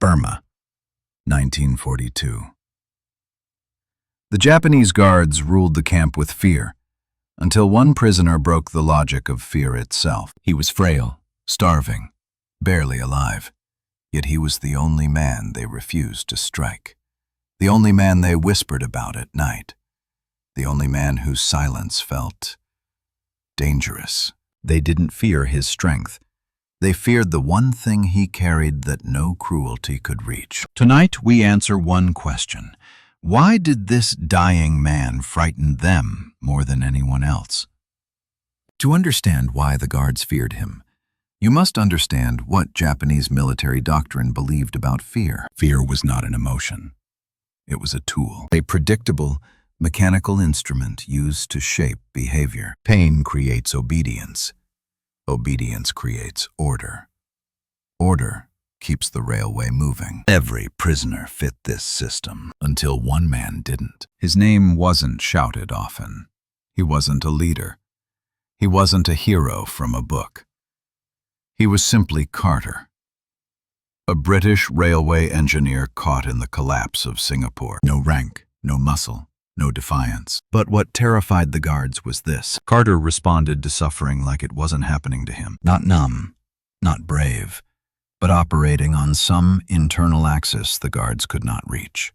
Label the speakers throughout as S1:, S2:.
S1: Burma, 1942. The Japanese guards ruled the camp with fear, until one prisoner broke the logic of fear itself. He was frail, starving, barely alive, yet he was the only man they refused to strike, the only man they whispered about at night, the only man whose silence felt dangerous. They didn't fear his strength. They feared the one thing he carried that no cruelty could reach. Tonight we answer one question. Why did this dying man frighten them more than anyone else? To understand why the guards feared him, you must understand what Japanese military doctrine believed about fear. Fear was not an emotion. It was a tool, a predictable, mechanical instrument used to shape behavior. Pain creates obedience. Obedience creates order. Order keeps the railway moving. Every prisoner fit this system, until one man didn't. His name wasn't shouted often. He wasn't a leader. He wasn't a hero from a book. He was simply Carter, a British railway engineer caught in the collapse of Singapore. No rank, no muscle, no defiance. But what terrified the guards was this. Carter responded to suffering like it wasn't happening to him. Not numb, not brave, but operating on some internal axis the guards could not reach.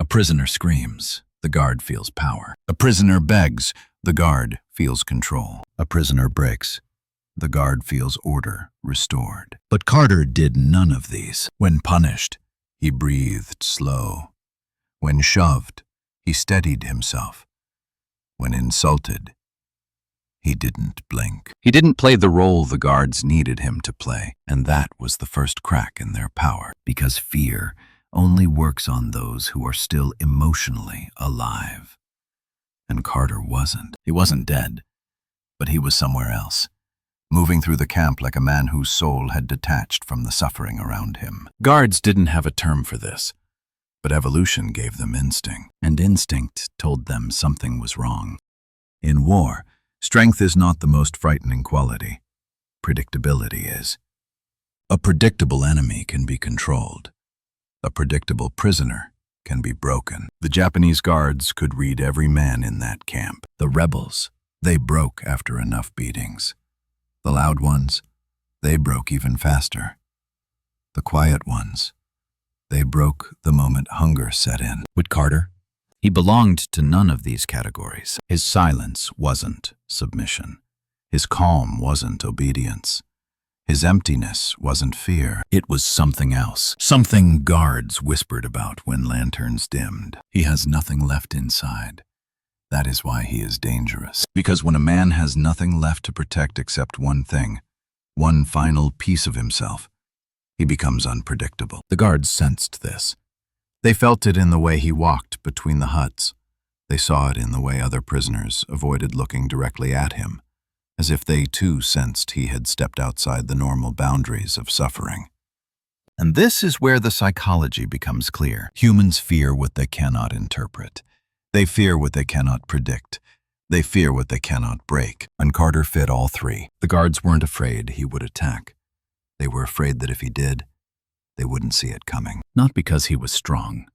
S1: A prisoner screams, the guard feels power. A prisoner begs, the guard feels control. A prisoner breaks, the guard feels order restored. But Carter did none of these. When punished, he breathed slow. When shoved, he steadied himself. When insulted, he didn't blink. He didn't play the role the guards needed him to play, and that was the first crack in their power. Because fear only works on those who are still emotionally alive. And Carter wasn't. He wasn't dead, but he was somewhere else, moving through the camp like a man whose soul had detached from the suffering around him. Guards didn't have a term for this, but evolution gave them instinct, and instinct told them something was wrong. In war, strength is not the most frightening quality. Predictability is. A predictable enemy can be controlled. A predictable prisoner can be broken. The Japanese guards could read every man in that camp. The rebels, they broke after enough beatings. The loud ones, they broke even faster. The quiet ones, they broke the moment hunger set in. With Carter, he belonged to none of these categories. His silence wasn't submission. His calm wasn't obedience. His emptiness wasn't fear. It was something else. Something guards whispered about when lanterns dimmed. He has nothing left inside. That is why he is dangerous. Because when a man has nothing left to protect except one thing, one final piece of himself, he becomes unpredictable. The guards sensed this. They felt it in the way he walked between the huts. They saw it in the way other prisoners avoided looking directly at him, as if they too sensed he had stepped outside the normal boundaries of suffering. And this is where the psychology becomes clear. Humans fear what they cannot interpret. They fear what they cannot predict. They fear what they cannot break. And Carter fit all three. The guards weren't afraid he would attack. They were afraid that if he did, they wouldn't see it coming. Not because he was strong,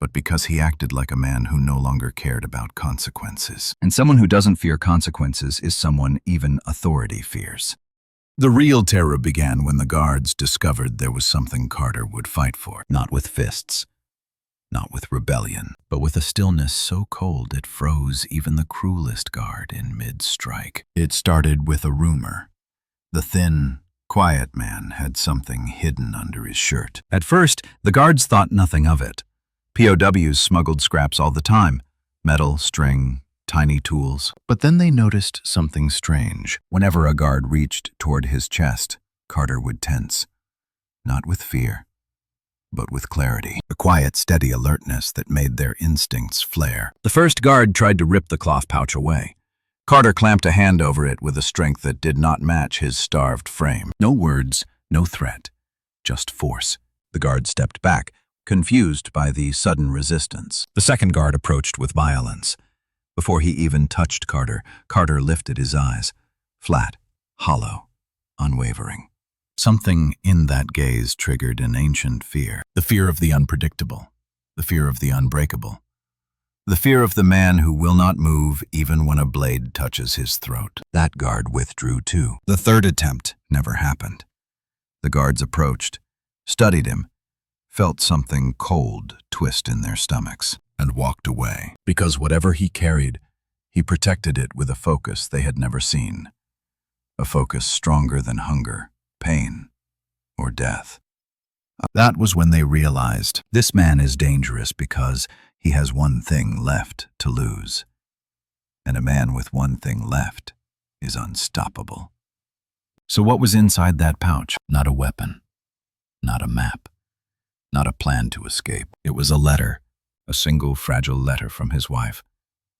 S1: but because he acted like a man who no longer cared about consequences. And someone who doesn't fear consequences is someone even authority fears. The real terror began when the guards discovered there was something Carter would fight for. Not with fists, not with rebellion, but with a stillness so cold it froze even the cruelest guard in mid-strike. It started with a rumor. The thin, quiet man had something hidden under his shirt. At first, the guards thought nothing of it. POWs smuggled scraps all the time. Metal, string, tiny tools. But then they noticed something strange. Whenever a guard reached toward his chest, Carter would tense. Not with fear, but with clarity. A quiet, steady alertness that made their instincts flare. The first guard tried to rip the cloth pouch away. Carter clamped a hand over it with a strength that did not match his starved frame. No words, no threat, just force. The guard stepped back, confused by the sudden resistance. The second guard approached with violence. Before he even touched Carter, Carter lifted his eyes. Flat, hollow, unwavering. Something in that gaze triggered an ancient fear. The fear of the unpredictable. The fear of the unbreakable. The fear of the man who will not move even when a blade touches his throat. That guard withdrew too. The third attempt never happened. The guards approached, studied him, felt something cold twist in their stomachs, and walked away. Because whatever he carried, he protected it with a focus they had never seen. A focus stronger than hunger, pain, or death. That was when they realized this man is dangerous because he has one thing left to lose. And a man with one thing left is unstoppable. So what was inside that pouch? Not a weapon, not a map, not a plan to escape. It was a letter, a single fragile letter from his wife,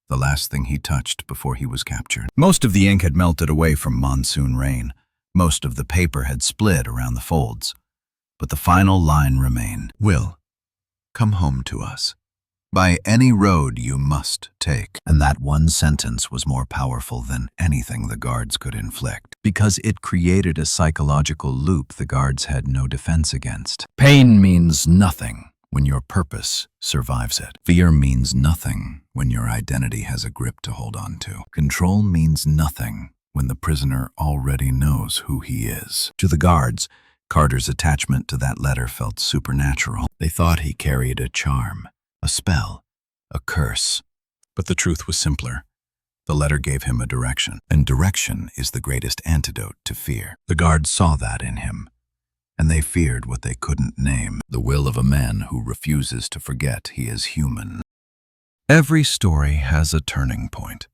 S1: the last thing he touched before he was captured. Most of the ink had melted away from monsoon rain. Most of the paper had split around the folds. But the final line remained. Will, come home to us. By any road you must take. And that one sentence was more powerful than anything the guards could inflict, because it created a psychological loop the guards had no defense against. Pain means nothing when your purpose survives it. Fear means nothing when your identity has a grip to hold on to. Control means nothing when the prisoner already knows who he is. To the guards, Carter's attachment to that letter felt supernatural. They thought he carried a charm, a spell, a curse. But the truth was simpler. The letter gave him a direction, and direction is the greatest antidote to fear. The guards saw that in him, and they feared what they couldn't name, the will of a man who refuses to forget he is human. Every story has a turning point.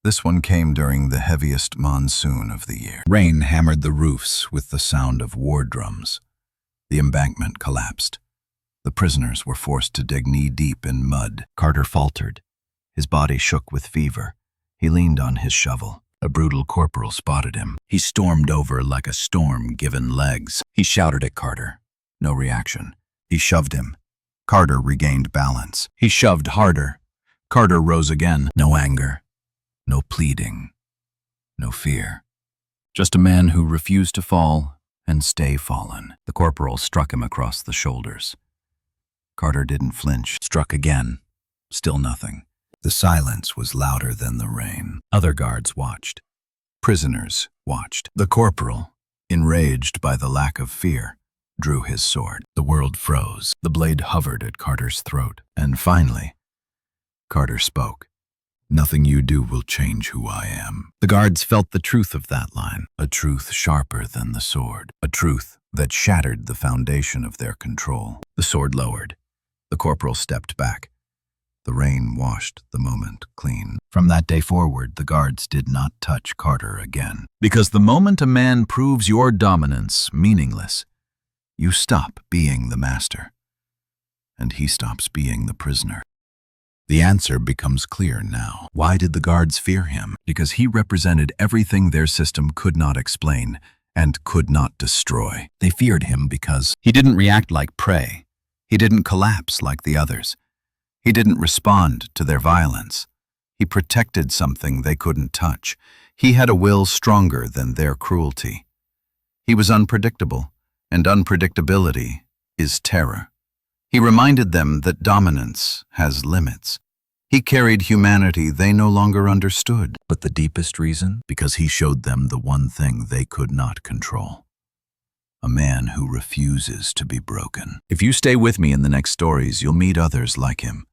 S1: This one came during the heaviest monsoon of the year. Rain hammered the roofs with the sound of war drums. The embankment collapsed. The prisoners were forced to dig knee-deep in mud. Carter faltered. His body shook with fever. He leaned on his shovel. A brutal corporal spotted him. He stormed over like a storm given legs. He shouted at Carter. No reaction. He shoved him. Carter regained balance. He shoved harder. Carter rose again. No anger. No pleading, no fear. Just a man who refused to fall and stay fallen. The corporal struck him across the shoulders. Carter didn't flinch, struck again. Still nothing. The silence was louder than the rain. Other guards watched. Prisoners watched. The corporal, enraged by the lack of fear, drew his sword. The world froze. The blade hovered at Carter's throat. And finally, Carter spoke. Nothing you do will change who I am. The guards felt the truth of that line, a truth sharper than the sword, a truth that shattered the foundation of their control. The sword lowered. The corporal stepped back. The rain washed the moment clean. From that day forward, the guards did not touch Carter again. Because the moment a man proves your dominance meaningless, you stop being the master, and he stops being the prisoner. The answer becomes clear now. Why did the guards fear him? Because he represented everything their system could not explain and could not destroy. They feared him because he didn't react like prey. He didn't collapse like the others. He didn't respond to their violence. He protected something they couldn't touch. He had a will stronger than their cruelty. He was unpredictable, and unpredictability is terror. He reminded them that dominance has limits. He carried humanity they no longer understood. But the deepest reason? Because he showed them the one thing they could not control. A man who refuses to be broken. If you stay with me in the next stories, you'll meet others like him.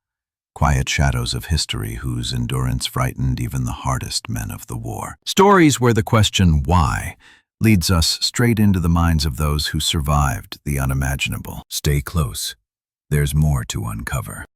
S1: Quiet shadows of history whose endurance frightened even the hardest men of the war. Stories where the question why leads us straight into the minds of those who survived the unimaginable. Stay close. There's more to uncover.